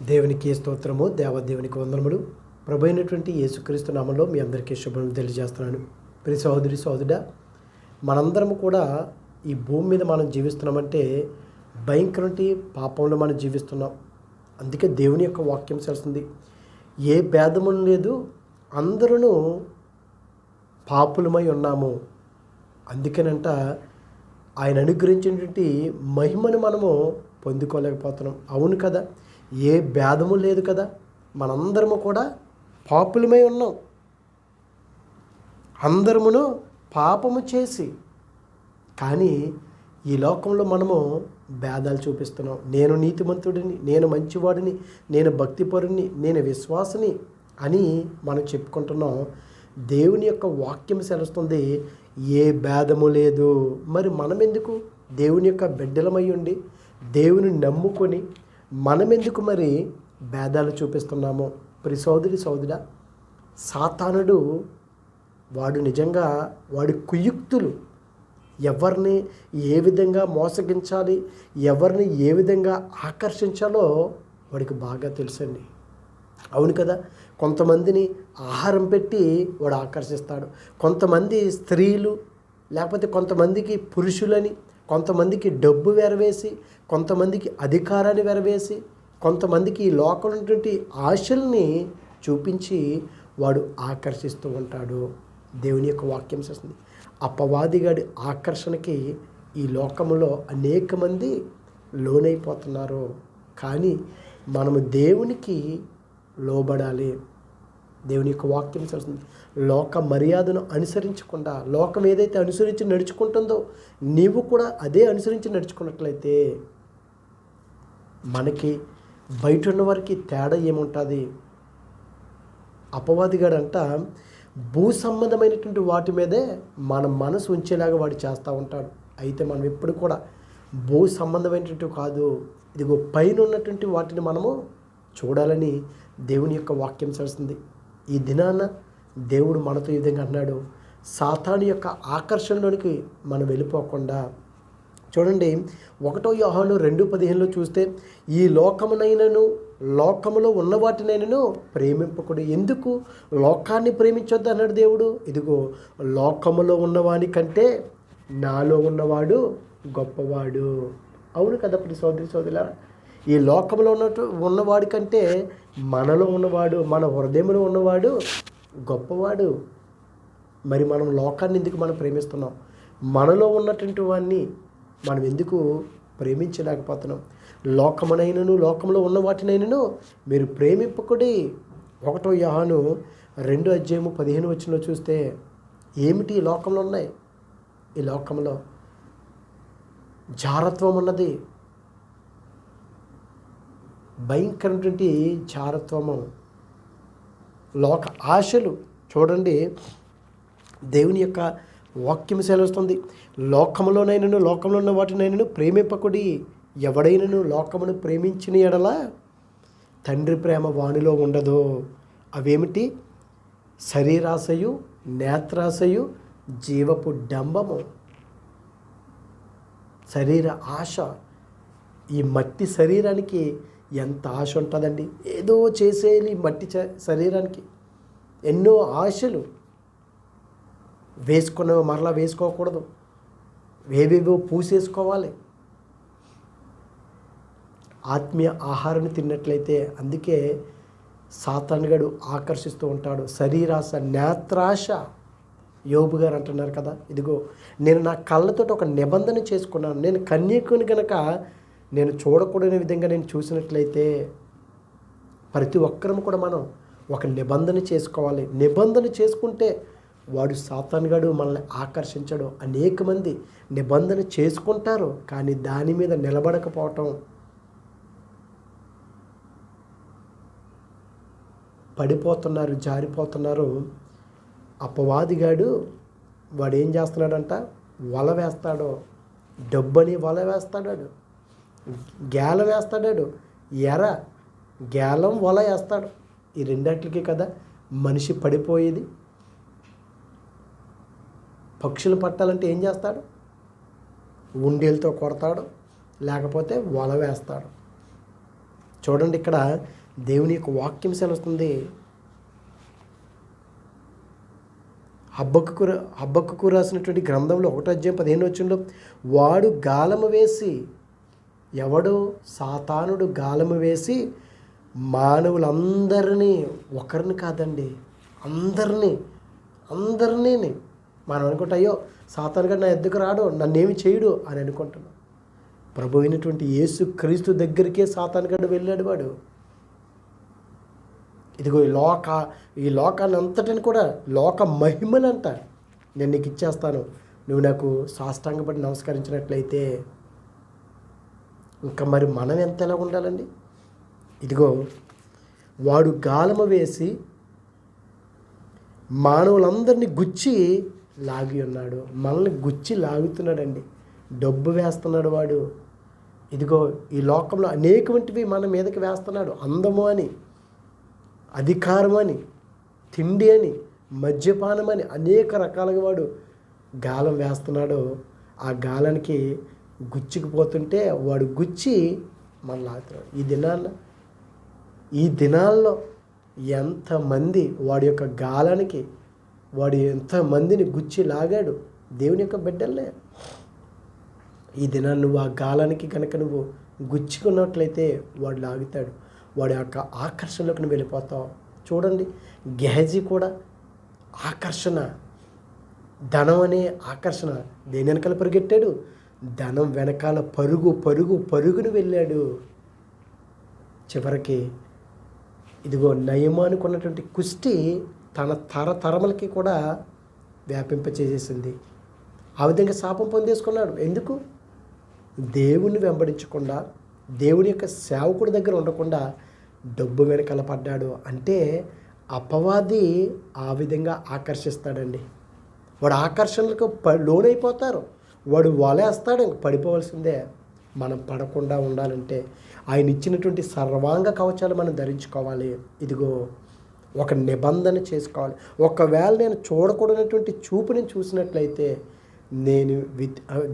దేవునికి స్తోత్రము, దేవదేవునికి వందనములు. ప్రభు అయినటువంటి యేసుక్రీస్తు నామంలో మీ అందరికీ శుభములు తెలియజేస్తున్నాను. ప్రియ సహోదరి సహోదరుడా, మనందరము కూడా ఈ భూమి మీద మనం జీవిస్తున్నామంటే భయంకరమైన పాపంలో మనం జీవిస్తున్నాం. అందుకే దేవుని యొక్క వాక్యం చేస్తుంది, ఏ భేదము లేదు, అందరూ పాపులమై ఉన్నాము. అందుకనంట ఆయన అనుగ్రహించినటువంటి మహిమను మనము పొందుకోలేకపోతున్నాం. అవును కదా, ఏ భేదము లేదు కదా, మనందరము కూడా పాపులమై ఉన్నాం. అందరమును పాపము చేసి, కానీ ఈ లోకంలో మనము భేదాలు చూపిస్తున్నాం. నేను నీతిమంతుడిని, నేను మంచివాడిని, నేను భక్తిపరుని, నేను విశ్వాసిని అని మనం చెప్పుకుంటున్నాం. దేవుని యొక్క వాక్యం సెలవుస్తుంది, ఏ భేదము లేదు. మరి మనం ఎందుకు దేవుని యొక్క బిడ్డలమై ఉండి దేవుని నమ్ముకొని మనమెందుకు మరి భేదాలు చూపిస్తున్నాము? ప్రియ సోదరి సోదరుడా, సాతానుడు వాడు నిజంగా వాడి కుయుక్తులు, ఎవరిని ఏ విధంగా మోసగించాలి, ఎవరిని ఏ విధంగా ఆకర్షించాలో వాడికి బాగా తెలుసండి. అవును కదా, కొంతమందిని ఆహారం పెట్టి వాడు ఆకర్షిస్తాడు. కొంతమంది స్త్రీలు, లేకపోతే కొంతమందికి పురుషులని, కొంతమందికి డబ్బు వెరవేసి, కొంతమందికి అధికారాన్ని వెరవేసి, కొంతమందికి ఈ లోకంలో ఉన్నటువంటి ఆశల్ని చూపించి వాడు ఆకర్షిస్తూ ఉంటాడు. దేవుని యొక్క వాక్యం చేస్తుంది, అపవాదిగాడి ఆకర్షణకి ఈ లోకంలో అనేక మంది లోనైపోతున్నారు. కానీ మనము దేవునికి లోబడాలి. దేవుని యొక్క వాక్యం చేస్తుంది, లోక మర్యాదను అనుసరించకుండా, లోకం ఏదైతే అనుసరించి నడుచుకుంటుందో నీవు కూడా అదే అనుసరించి నడుచుకున్నట్లయితే మనకి బయట ఉన్న వారికి తేడా ఏముంటుంది? అపవాదిగాడంట భూ సంబంధమైనటువంటి వాటి మీదే మన మనసు ఉంచేలాగా వాడు చేస్తూ ఉంటాడు. అయితే మనం ఎప్పుడు కూడా భూ సంబంధమైనటువంటి కాదు, ఇదిగో పైన ఉన్నటువంటి వాటిని మనము చూడాలని దేవుని యొక్క వాక్యం చేస్తుంది. ఈ దినాన దేవుడు మనతో ఈ విధంగా అన్నాడు, సాతాను యొక్క ఆకర్షణలోనికి మనం వెళ్ళిపోకుండా. చూడండి, 1 యోహాను 2:15 చూస్తే, ఈ లోకమునైనను లోకములో ఉన్న వాటినైనను ప్రేమింపకుడు. ఎందుకు లోకాన్ని ప్రేమించొద్దు అన్నాడు దేవుడు? ఇదిగో లోకములో ఉన్నవాని కంటే నాలో ఉన్నవాడు గొప్పవాడు. అవును కదా ప్రియ సోదరి సోదరులారా, ఈ లోకంలో ఉన్నవాడి కంటే మనలో ఉన్నవాడు, మన హృదయంలో ఉన్నవాడు గొప్పవాడు. మరి మనం లోకాన్ని ఎందుకు మనం ప్రేమిస్తున్నాం? మనలో ఉన్నటువంటి వాడిని మనం ఎందుకు ప్రేమించలేకపోతున్నాం? లోకమునైనను లోకంలో ఉన్న వాటినైనను మీరు ప్రేమింపకుడి. 1 యోహాను 2:15 చూస్తే ఏమిటి ఈ లోకంలో ఉన్నాయి? ఈ లోకంలో జారత్వం ఉన్నది, భయంకరమైనటువంటి జారత్వము, లోక ఆశలు. చూడండి, దేవుని యొక్క వాక్యం సెలవుస్తుంది, లోకంలోనైనను లోకంలో ఉన్న వాటినైనను ప్రేమింపకుడి. ఎవడైనను లోకమును ప్రేమించిన ఎడల తండ్రి ప్రేమ వానిలో ఉండదు. అవేమిటి? శరీరాశయు, నేత్రాశయు, జీవపు డంబము. శరీర ఆశ. ఈ మట్టి శరీరానికి ఎంత ఆశ ఉంటుందండి? ఏదో చేసేయాలి మట్టి శరీరానికి, ఎన్నో ఆశలు. వేసుకున్నవి మరలా వేసుకోకూడదు, ఏవేవో పూసేసుకోవాలి. ఆత్మీయ ఆహారాన్ని తిన్నట్లయితే, అందుకే సాతానుగాడు ఆకర్షిస్తూ ఉంటాడు. శరీరాశ, నేత్రాశ. యోబు గారు అంటున్నారు కదా, ఇదిగో నేను నా కళ్ళతో ఒక నిబంధన చేసుకున్నాను, నేను కన్యకుని కనుక నేను చూడకూడని విధంగా నేను చూసినట్లయితే, ప్రతి ఒక్కరము కూడా మనం ఒక నిబంధన చేసుకోవాలి. నిబంధన చేసుకుంటే వాడు సాతానుగాడు మనల్ని ఆకర్షించడు. అనేక మంది నిబంధన చేసుకుంటారు, కానీ దాని మీద నిలబడకపోవటం, పడిపోతున్నారు, జారిపోతున్నారు. అపవాదిగాడు వాడు ఏం చేస్తున్నాడంట? వల వేస్తాడు, డబ్బని వల వేస్తాడు, గేలం వేస్తాడు, గేలం వల వేస్తాడు. ఈ రెండాటికి కదా మనిషి పడిపోయేది. పక్షులు పట్టాలంటే ఏం చేస్తాడు? ఉండేలతో కొడతాడు, లేకపోతే వల వేస్తాడు. చూడండి, ఇక్కడ దేవుని యొక్క వాక్యం సెలవుస్తుంది. హబక్కూకు రాసినటువంటి గ్రంథంలో 1:15 వాడు గాలము వేసి, ఎవడు? సాతానుడు గాలము వేసి మానవులందరినీ, ఒకరిని కాదండి, అందరినీ మనం అనుకుంటా, అయ్యో సాతాను గారు నా ఎద్దుకు రాడు, నన్నేమి చేయడు అని అనుకుంటున్నాం. ప్రభు అయినటువంటి యేసు క్రీస్తు దగ్గరికే సాతాను గారు వెళ్ళాడు. వాడు ఇదిగో ఈ లోకాన్ని అంతటిని కూడా, లోక మహిమనంట నేను నీకు ఇచ్చేస్తాను, నువ్వు నాకు సాష్టాంగపడి నమస్కరించినట్లయితే. ఇంకా మరి మనం ఎంతలా ఉండాలండి? ఇదిగో వాడు గాలము వేసి మానవులందరినీ గుచ్చి లాగి ఉన్నాడు. మనల్ని గుచ్చి లాగుతున్నాడండి, డబ్బు వేస్తున్నాడు వాడు. ఇదిగో ఈ లోకంలో అనేకవంటివి మన మీదకి వేస్తున్నాడు. అందము అని, అధికారం అని, తిండి అని, మద్యపానం అని అనేక రకాలుగా వాడు గాలం వేస్తున్నాడు. ఆ గాలానికి గుచ్చుకుపోతుంటే వాడు గుచ్చి మన లాగుతున్నాడు. ఈ దినాల్లో ఎంతమంది వాడి యొక్క గాలానికి వాడు ఎంతమందిని గుచ్చి లాగాడు, దేవుని యొక్క బిడ్డలే. ఈ దినాన్ని నువ్వు ఆ గాలానికి కనుక నువ్వు గుచ్చుకున్నట్లయితే వాడు లాగుతాడు, వాడి యొక్క ఆకర్షణలోకి నువ్వు వెళ్ళిపోతావు. చూడండి, గెహజీ కూడా ఆకర్షణ, ధనం అనే ఆకర్షణ. దేని వెనకాల పరిగెట్టాడు? ధనం వెనకాల పరుగును వెళ్ళాడు. చివరికి ఇదిగో నయమానికి ఉన్నటువంటి కుష్టి తన తరతరములకి కూడా వ్యాపింపచేసేసింది. ఆ విధంగా శాపం పొందేసుకున్నాడు. ఎందుకు? దేవుణ్ణి వెంబడించకుండా, దేవుని యొక్క సేవకుడి దగ్గర ఉండకుండా డబ్బు వెనకాల పడ్డాడు. అంటే అపవాది ఆ విధంగా ఆకర్షిస్తాడండి. వాడు ఆకర్షణలకు లోనైపోతారు. వాడు వలేస్తాడు, ఇంక పడిపోవాల్సిందే. మనం పడకుండా ఉండాలంటే ఆయన ఇచ్చినటువంటి సర్వాంగ కవచాలు మనం ధరించుకోవాలి. ఇదిగో ఒక నిబంధన చేసుకోవాలి. ఒకవేళ నేను చూడకూడనటువంటి చూపు నేను చూసినట్లయితే, నేను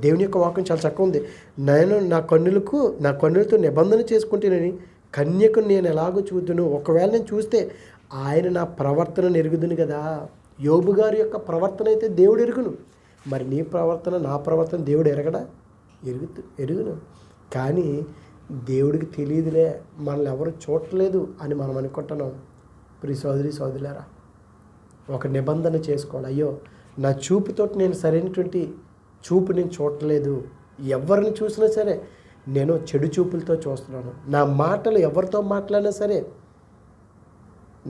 దేవుని యొక్క వాక్యం చాలా చక్కగా ఉంది. నేను నా కన్నులతో నిబంధన చేసుకుంటేనని కన్యకు నేను ఎలాగో చూద్దును. ఒకవేళ నేను చూస్తే ఆయన నా ప్రవర్తన ఎరుగుదును కదా. యోబు గారి యొక్క ప్రవర్తన అయితే దేవుడు ఎరుగును. మరి నీ ప్రవర్తన, నా ప్రవర్తన దేవుడు ఎరగడా? ఎరుగును. కానీ దేవుడికి తెలియదులే, మనల్ని ఎవరు చూడలేదు అని మనం అనుకుంటున్నాం. ప్రియ సోదరులారా, ఒక నిబంధన చేసుకోవాలి. అయ్యో నా చూపుతో నేను సరైనటువంటి చూపు నేను చూడలేదు. ఎవరిని చూసినా సరే నేను చెడు చూపులతో చూస్తున్నాను. నా మాటలు ఎవరితో మాట్లాడినా సరే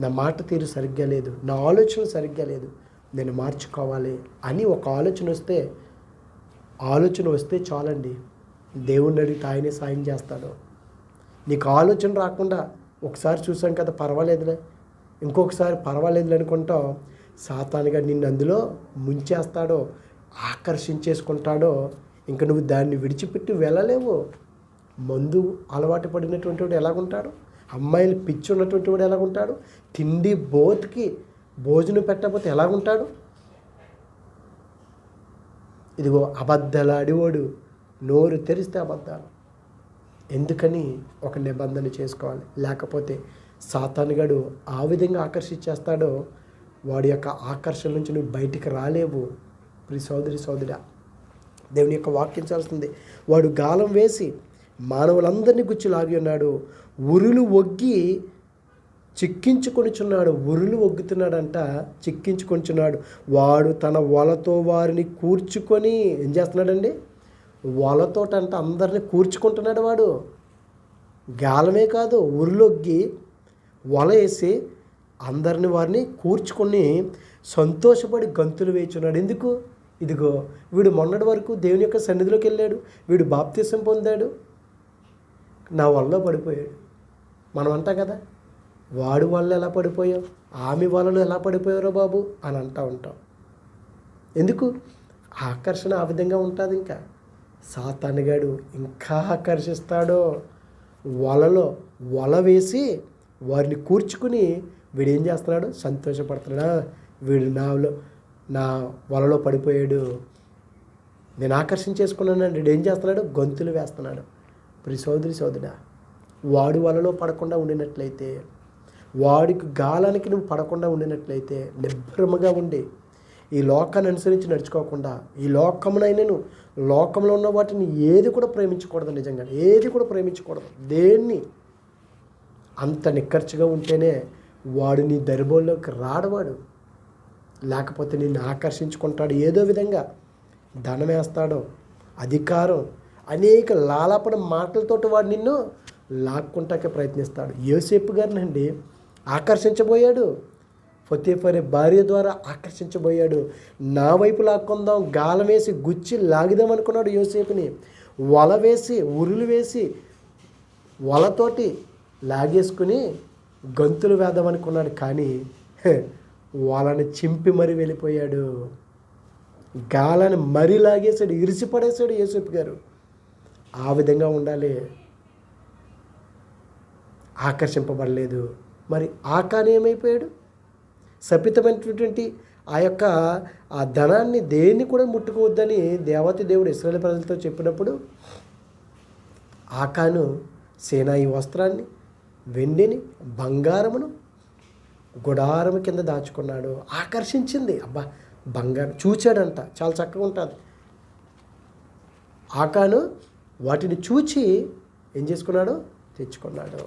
నా మాట తీరు సరిగ్గా లేదు, నా ఆలోచన సరిగ్గా లేదు, నేను మార్చుకోవాలి అని ఒక ఆలోచన వస్తే చాలండి. దేవుణ్ణి అడిగితే ఆయనే సాయం చేస్తాడు. నీకు ఆలోచన రాకుండా ఒకసారి చూసాం కదా, పర్వాలేదులే, ఇంకొకసారి పర్వాలేదులే అనుకుంటాం. సాతానుగా నిన్ను అందులో ముంచేస్తాడో, ఆకర్షించేసుకుంటాడో, ఇంకా నువ్వు దాన్ని విడిచిపెట్టి వెళ్ళలేవు. మందు అలవాటు పడినటువంటి వాడు ఎలాగుంటాడు? అమ్మాయిలు పిచ్చి ఉన్నటువంటి వాడు ఎలాగుంటాడు? తిండి బోతికి భోజనం పెట్టకపోతే ఎలాగుంటాడు? ఇదిగో అబద్ధాలాడివాడు నోరు తెరిస్తే అబద్ధాలు. ఎందుకని ఒక నిబంధన చేసుకోవాలి. లేకపోతే సాతానుగాడు ఆ విధంగా ఆకర్షించేస్తాడో వాడి యొక్క ఆకర్షణ నుంచి నువ్వు బయటికి రాలేవు. ప్రియ సోదరుడా, దేవుని యొక్క వాక్యం చేస్తుంది. వాడు గాలం వేసి మానవులందరినీ గుచ్చి లాగి ఉన్నాడు. ఉరులు ఒగ్గి చిక్కించుకొనిచున్నాడు. ఉరులు ఒగ్గుతున్నాడంట, చిక్కించుకొనిచున్నాడు. వాడు తన వలతో వారిని కూర్చుకొని ఏం చేస్తున్నాడండి? వలతోటంట అందరినీ కూర్చుకుంటున్నాడు. వాడు గాలమే కాదు, ఉరులొగ్గి వల వేసి అందరిని వారిని కూర్చుకొని సంతోషపడి గంతులు వేచున్నాడు. ఎందుకు? ఇదిగో వీడు మొన్నటి వరకు దేవుని యొక్క సన్నిధిలోకి వెళ్ళాడు, వీడు బాప్తిసం పొందాడు, నా వల్ల పడిపోయాడు. మనం అంటాం కదా, వాడి వల్ల ఎలా పడిపోయావు, ఆమె వలలో ఎలా పడిపోయారో బాబు అని అంటూ ఉంటాం. ఎందుకు? ఆకర్షణ ఆ విధంగా ఉంటుంది. ఇంకా సాతానుగాడు ఇంకా ఆకర్షిస్తాడో. వల వేసి వారిని కూర్చుకుని వీడేం చేస్తున్నాడు? సంతోషపడుతున్నాడా? వీడు నా వలలో పడిపోయాడు, నేను ఆకర్షించేసుకున్నాను. వీడు ఏం చేస్తున్నాడు? గొంతులు వేస్తున్నాడు. ప్రియ సోదరుడా, వాడి వలలో పడకుండా ఉండినట్లయితే, వాడికి గాలానికి నువ్వు పడకుండా ఉండినట్లయితే, నిబ్బరముగా ఉండి ఈ లోకాన్ని అనుసరించి నడుచుకోకుండా, ఈ లోకమునైనను లోకంలో ఉన్న వాటిని ఏది కూడా ప్రేమించకూడదు. నిజంగా ఏది కూడా ప్రేమించకూడదు. దేన్ని అంత నిక్కర్చిగా ఉంటేనే వాడు నీ దరిబోల్లోకి రాడవాడు. లేకపోతే నిన్ను ఆకర్షించుకుంటాడు. ఏదో విధంగా ధనం వేస్తాడో, అధికారం, అనేక లాలాపడ మాటలతోటి వాడు నిన్ను లాక్కుంటాకే ప్రయత్నిస్తాడు. యోసేపు గారినండి ఆకర్షించబోయాడు. పొతీఫరు భార్య ద్వారా ఆకర్షించబోయాడు. నా వైపు లాక్కుందాం, గాలం వేసి గుచ్చి లాగిదాం అనుకున్నాడు యోసేపుని. వల వేసి, ఉరులు వేసి, వలతోటి లాగేసుకుని గంతులు వేద్దాం అనుకున్నాడు. కానీ వాళ్ళని చింపి మరీ వెళ్ళిపోయాడు. గాలాన్ని మరీ లాగేశాడు, ఇరిసిపడేశాడు యోసేపు గారు. ఆ విధంగా ఉండాలి. ఆకర్షింపబడలేదు. మరి ఆకాన్ ఏమైపోయాడు? శపితమైనటువంటి ఆ ధనాన్ని దేన్ని కూడా ముట్టుకోవద్దని దేవాతి దేవుడు ఇశ్రాయేలు ప్రజలతో చెప్పినప్పుడు ఆకాను సేనాయి వస్త్రాన్ని, వెండిని, బంగారమును గుడారము కింద దాచుకున్నాడు. ఆకర్షించింది. అబ్బా, బంగారం చూచాడంట, చాలా చక్కగా ఉంటుంది. ఆకాను వాటిని చూచి ఏం చేసుకున్నాడు? తెచ్చుకున్నాడు.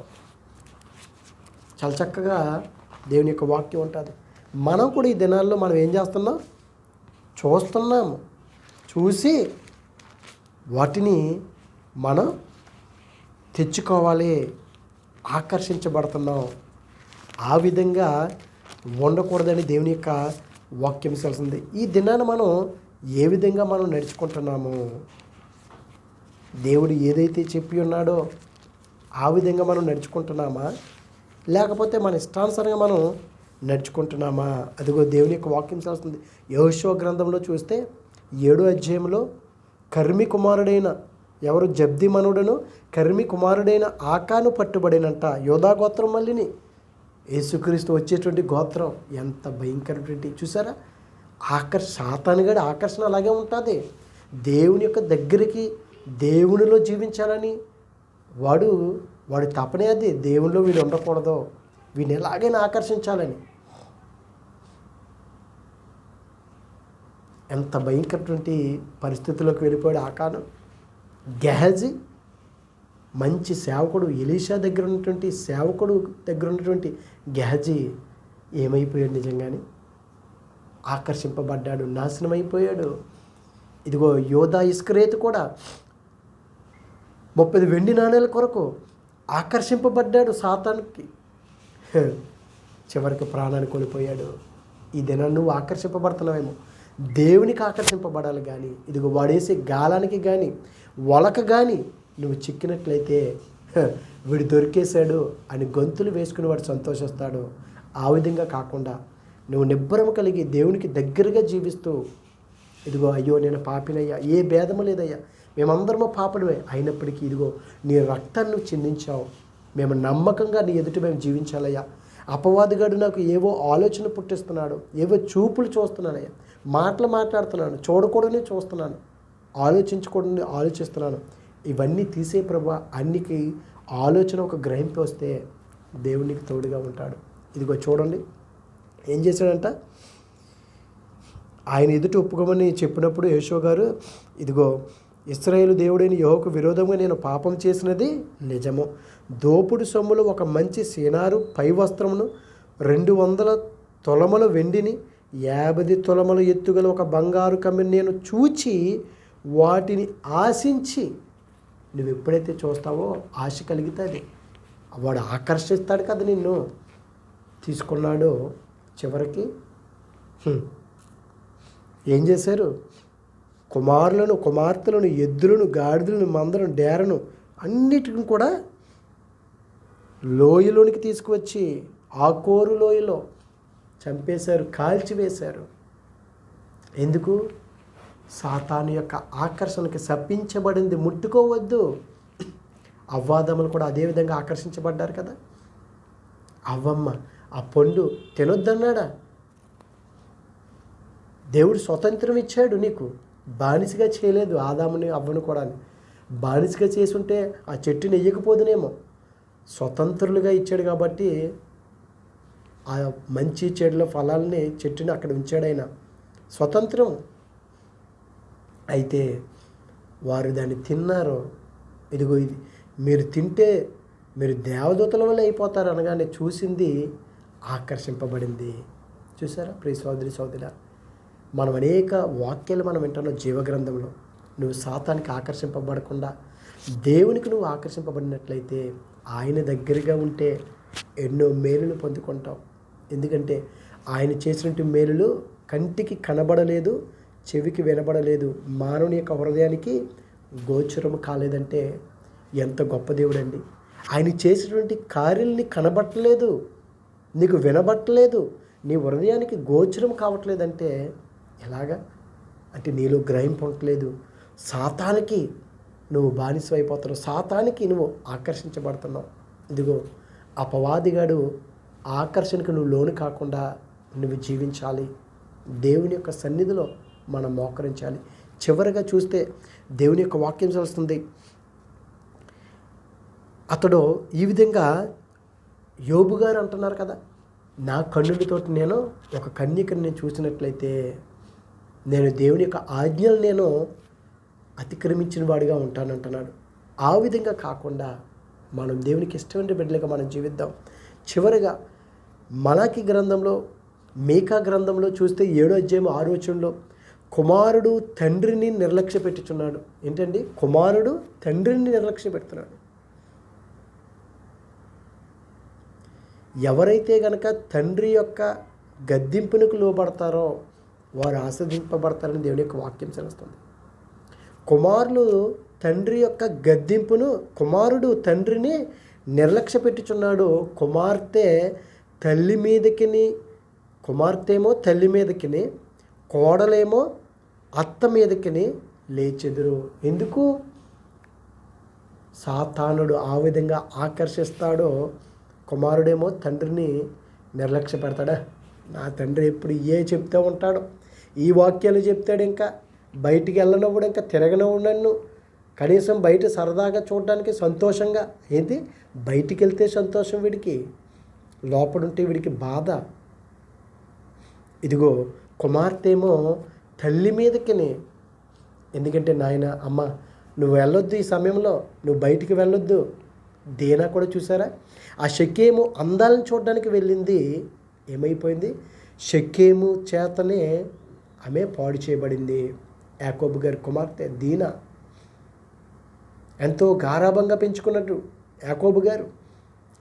చాలా చక్కగా దేవుని యొక్క వాక్యం ఉంటుంది. మనం కూడా ఈ దినాల్లో మనం ఏం చేస్తున్నాం? చూస్తున్నాము. చూసి వాటిని మనం తెచ్చుకోవాలి. ఆకర్షించబడుతున్నాం. ఆ విధంగా ఉండకూడదని దేవుని యొక్క వాక్యం తెలిసింది. ఈ దినాన మనం ఏ విధంగా మనం నడుచుకుంటున్నాము? దేవుడు ఏదైతే చెప్పి ఉన్నాడో ఆ విధంగా మనం నడుచుకుంటున్నామా, లేకపోతే మన ఇష్టానుసారంగా మనం నడుచుకుంటున్నామా? అదిగో దేవుని యొక్క వాక్యం తెలుస్తుంది. యెహోషువ గ్రంథంలో చూస్తే 7వ అధ్యాయంలో కర్మి కుమారుడైన ఎవరు? జబ్ది మనుడను కర్మి కుమారుడైన ఆకాను పట్టుబడినంట. యోధా గోత్రం మళ్ళీని యేసుక్రీస్తు వచ్చేటువంటి గోత్రం. ఎంత భయంకరటువంటి చూసారా? సాతానుగాడి ఆకర్షణ అలాగే ఉంటుంది. దేవుని యొక్క దగ్గరికి, దేవునిలో జీవించాలని వాడి తపనే అది. దేవునిలో వీడు ఉండకూడదు, వీడిని ఎలాగైనా ఆకర్షించాలని. ఎంత భయంకరటువంటి పరిస్థితుల్లోకి వెళ్ళిపోయాడు ఆకాను. గెహజీ మంచి సేవకుడు, ఎలీషా దగ్గర ఉన్నటువంటి సేవకుడు దగ్గర ఉన్నటువంటి గెహజీ ఏమైపోయాడు? నిజంగానే ఆకర్షింపబడ్డాడు, నాశనం అయిపోయాడు. ఇదిగో యోధా ఇస్కరేతు కూడా 30 వెండి నాణేల కొరకు ఆకర్షింపబడ్డాడు సాతానుకి. చివరికి ప్రాణాన్ని కోల్పోయాడు. ఈ దినం నువ్వు ఆకర్షింపబడుతున్నావేమో. దేవునికి ఆకర్షింపబడాలి. కానీ ఇదిగో వాడేసే గాలానికి కానీ వలక కానీ నువ్వు చిక్కినట్లయితే వీడు దొరికేశాడు అని గొంతులు వేసుకుని వాడు సంతోషిస్తాడు. ఆ విధంగా కాకుండా నువ్వు నిబ్బరం కలిగి దేవునికి దగ్గరగా జీవిస్తూ, ఇదిగో అయ్యో నేను పాపినయ్యా, ఏ భేదము లేదయ్యా, మేమందరము పాపడమే, అయినప్పటికీ ఇదిగో నీ రక్తాన్ని నువ్వు చిందించావు, మేము నమ్మకంగా నీ ఎదుట మేము జీవించాలయ్యా. అపవాదిగాడు నాకు ఏవో ఆలోచన పుట్టిస్తున్నాడు, ఏవో చూపులు చూస్తున్నానయ్యా, మాటలు మాట్లాడుతున్నాను, చూడకూడని చూస్తున్నాను, ఆలోచించకూడని ఆలోచిస్తున్నాను. ఇవన్నీ తీసే ప్రభా. అన్నికి ఆలోచన ఒక గ్రహింపు వస్తే దేవునికి తోడుగా ఉంటాడు. ఇదిగో చూడండి ఏం చేశాడంట. ఆయన ఎదుట ఒప్పుకోమని చెప్పినప్పుడు యెహోషువ గారు, ఇదిగో ఇశ్రాయేలు దేవుడైన యెహోవాకు విరోధంగా నేను పాపం చేసినది నిజము. దోపుడు సొమ్ములు ఒక మంచి సీనారు పై వస్త్రమును, 200 తులముల వెండిని, 50 తులముల ఎత్తుగల ఒక బంగారు కమ్మిని నేను చూచి వాటిని ఆశించి. నువ్వు ఎప్పుడైతే చూస్తావో ఆశ కలుగుతుంది. వాడు ఆకర్షిస్తాడు కదా నిన్ను. తీసుకున్నాడు. చివరికి ఏం చేశారు? కుమారులను, కుమార్తెలను, ఎద్దులను, గాడిదలను, మందలను, డేరను అన్నిటిని కూడా లోయలోనికి తీసుకువచ్చి ఆకోరు లోయలో చంపేశారు, కాల్చివేశారు. ఎందుకు? సాతాను యొక్క ఆకర్షణకి శపించబడింది ముట్టుకోవద్దు. అవ్వాదమ్మలు కూడా అదేవిధంగా ఆకర్షించబడ్డారు కదా. అవ్వమ్మ ఆ పండు తినొద్దన్నాడా? దేవుడు స్వతంత్రం ఇచ్చాడు నీకు, బానిసగా చేయలేదు. ఆదాముని అవ్వను కూడా బానిసగా చేసుంటే ఆ చెట్టుని ఎయ్యకపోదునేమో. స్వతంత్రులుగా ఇచ్చాడు కాబట్టి ఆ మంచి చెడుల ఫలాల్ని చెట్టుని అక్కడ ఉంచాడు ఆయన. స్వతంత్రం. అయితే వారు దాన్ని తిన్నారు. ఇదిగో ఇది మీరు తింటే మీరు దేవదూతల వల్ల అయిపోతారు అనగానే చూసింది ఆకర్షింపబడింది. చూసారా ప్రియ సోదరి సోదరా, మనం అనేక వాక్యాలు మనం వింటున్నాం జీవగ్రంథంలో. నువ్వు సాతానికి ఆకర్షింపబడకుండా దేవునికి నువ్వు ఆకర్షింపబడినట్లయితే ఆయన దగ్గరగా ఉంటే ఎన్నో మేలులు పొందుకుంటావు. ఎందుకంటే ఆయన చేసినట్టు మేలులు కంటికి కనబడలేదు, చెవికి వినబడలేదు, మానవుని యొక్క హృదయానికి గోచరము కాలేదంటే ఎంత గొప్ప దేవుడండి. ఆయన చేసినటువంటి కార్యాలని కనబట్టలేదు, నీకు వినబట్టలేదు, నీ హృదయానికి గోచరం కావట్లేదంటే ఎలాగా? అంటే నీలో గ్రహింపు ఉండట్లేదు. సాతానికి నువ్వు బానిస అయిపోతున్నావు, సాతానికి నువ్వు ఆకర్షించబడుతున్నావు. ఇదిగో అపవాదిగాడు ఆకర్షణకు నువ్వు లోను కాకుండా నువ్వు జీవించాలి. దేవుని యొక్క సన్నిధిలో మనం మోకరించాలి. చివరిగా చూస్తే దేవుని యొక్క వాక్యం తెలుస్తుంది. అతడు ఈ విధంగా యోబు గారు అంటున్నారు కదా, నా కన్నులతోటి నేను ఒక కన్యకని నేను చూసినట్లయితే నేను దేవుని యొక్క ఆజ్ఞలు నేను అతిక్రమించిన వాడిగా ఉంటానంటున్నాడు. ఆ విధంగా కాకుండా మనం దేవునికి ఇష్టమైన బిడ్డలుగా మనం జీవిద్దాం. చివరిగా మలాకి గ్రంథంలో, మీకా గ్రంథంలో చూస్తే 7వ అధ్యాయం 6వ వచనంలో కుమారుడు తండ్రిని నిర్లక్ష్య పెట్టుచున్నాడు. ఏంటండి? కుమారుడు తండ్రిని నిర్లక్ష్య పెడుతున్నాడు. ఎవరైతే గనక తండ్రి యొక్క గద్దింపునకు లోబడతారో వారు ఆస్వాదింపబడతారని దేవుని యొక్క వాక్యం తెలుస్తుంది. కుమారుడు తండ్రి యొక్క గద్దింపును, కుమారుడు తండ్రిని నిర్లక్ష్య పెట్టుచున్నాడు. కుమార్తె తల్లి మీదకిని, కుమార్తెమో తల్లి మీదకిని, కోడలేమో అత్త మీదకిని లేచెదురు. ఎందుకు? సాతానుడు ఆ విధంగా ఆకర్షిస్తాడో కుమారుడేమో తండ్రిని నిర్లక్ష్య పెడతాడా? నా తండ్రి ఎప్పుడు చెప్తూ ఉంటాడు, ఈ వాక్యాలు చెప్తాడు, ఇంకా బయటికి వెళ్ళనప్పుడు ఇంకా తిరగనవు నన్ను, కనీసం బయట సరదాగా చూడడానికి సంతోషంగా. ఏంటి? బయటికి వెళ్తే సంతోషం వీడికి, లోపడుంటే వీడికి బాధ. ఇదిగో కుమార్తె ఏమో తల్లి మీదకిని, ఎందుకంటే నాయన అమ్మ నువ్వు వెళ్ళొద్దు, ఈ సమయంలో నువ్వు బయటికి వెళ్ళొద్దు. దేనా కూడా చూసారా? ఆ షెకేము అందాలను చూడడానికి వెళ్ళింది, ఏమైపోయింది? షెకేము చేతనే ఆమె పాడు చేయబడింది. యాకోబు గారి కుమార్తె దీనా ఎంతో గారాభంగా పెంచుకున్నట్టు యాకోబు గారు,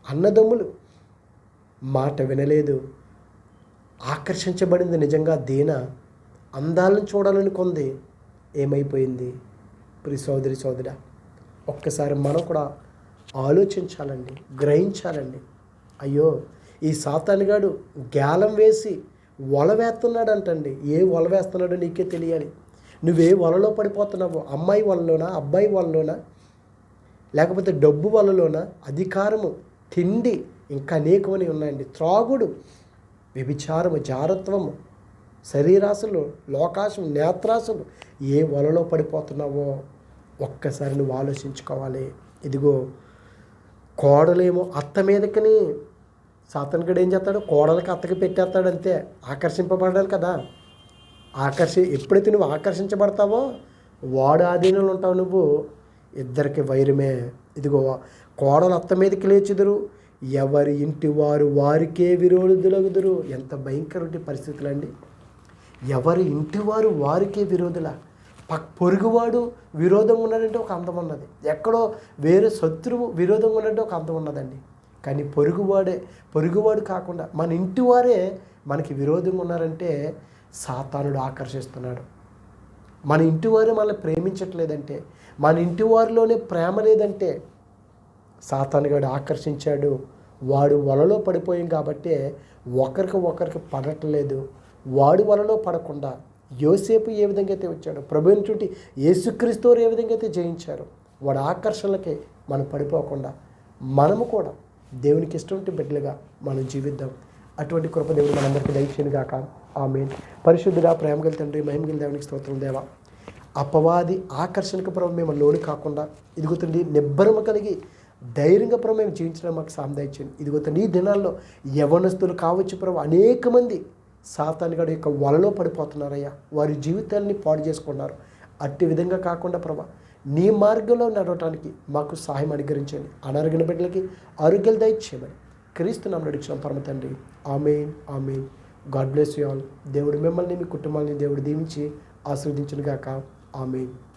అన్నదమ్ములు మాట వినలేదు, ఆకర్షించబడింది. నిజంగా దీనా అందాలను చూడాలని కొంది, ఏమైపోయింది? ప్రియ సోదరి సోదరా, ఒక్కసారి మనం కూడా ఆలోచించాలండి, గ్రహించాలండి. అయ్యో ఈ సాతానుగాడు గ్యాలం వేసి వల వేస్తున్నాడు అంటండి. ఏ వల వేస్తున్నాడో నీకే తెలియాలి. నువ్వే వలలో పడిపోతున్నావు? అమ్మాయి వలలోనా, అబ్బాయి వలలోనా, లేకపోతే డబ్బు వలలోనా, అధికారము, తిండి, ఇంకా అనేకమని ఉన్నాయండి. త్రాగుడు, వ్యభిచారము, జారత్వము, శరీరాశలు, లోకాశం, నేత్రాశలు, ఏ వలలో పడిపోతున్నావో ఒక్కసారి నువ్వు ఆలోచించుకోవాలి. ఇదిగో కోడలేమో అత్త మీదకని, సాతానుగాడు ఏం చేస్తాడు? కోడలకి అత్తకి పెట్టేస్తాడు, అంతే. ఆకర్షింపబడాలి కదా. ఎప్పుడైతే నువ్వు ఆకర్షించబడతావో వాడు ఆధీనంలో ఉంటావు నువ్వు. ఇద్దరికి వైరమే. ఇదిగో కోడలు అత్త మీదకి లేచుదురు, ఎవరి ఇంటి వారు వారికే విరోధులగుదురు. ఎంత భయంకరమైన పరిస్థితులండి. ఎవరి ఇంటి వారు వారికే విరోధుల. పొరుగువాడు విరోధం ఉన్నాడంటే ఒక అందం ఉన్నది, ఎక్కడో వేరే శత్రువు విరోధం ఉన్నాడంటే ఒక అందం ఉన్నదండి. కానీ పొరుగువాడు కాకుండా మన ఇంటి వారే మనకి విరోధంగా ఉన్నారంటే సాతానుడు ఆకర్షిస్తున్నాడు. మన ఇంటి వారే మనల్ని ప్రేమించట్లేదంటే, మన ఇంటి వారిలోనే ప్రేమ లేదంటే సాతానుగాడు ఆకర్షించాడు. వాడు వలలో పడిపోయాం కాబట్టి ఒకరికి పడట్లేదు. వాడు వలలో పడకుండా యోసేపు ఏ విధంగా అయితే వచ్చాడో, ప్రభువుని చుట్టి యేసుక్రీస్తు ఏ విధంగా అయితే జయించారో, వాడు ఆకర్షణలకే మనం పడిపోకుండా మనము కూడా దేవునికి ఇష్టం బిడ్డలుగా మనం జీవిద్దాం. అటువంటి కృప దేవుడు మనందరికీ దయచేయను గాక. ఆమేన్. పరిశుద్ధుడా, ప్రేమగల తండ్రి, మహిమగల దేవునికి స్తోత్రం దేవా. అపవాది ఆకర్షణకు ప్రభు మేము లోను కాకుండా, ఇదిగుతుంది నిబ్బరము కలిగి ధైర్యంగా ప్రభు మేము జీవించడం మాకు సాయం దయచేయండి. ఇదిగో తండ్రి, ఈ దినాల్లో యవనస్తులు కావచ్చు ప్రభు, అనేక మంది సాతానుగాడి యొక్క వలలో పడిపోతున్నారయ్యా. వారి జీవితాన్ని పాడు చేసుకున్నారు. అట్టి విధంగా కాకుండా ప్రభా, నీ మార్గంలో నడవటానికి మాకు సహాయం అనుగ్రహించండి. అనారోగ్య బిడ్డలకి ఆరోగ్యాలు దయచేయమని క్రీస్తు నామమున అడుగుచున్నాం పరమ తండ్రి. Amen, amen. God bless you all. దేవుడు మిమ్మల్ని, మీ కుటుంబాన్ని దేవుడు దీవించి ఆశీర్వదించును గాక. ఆమేన్.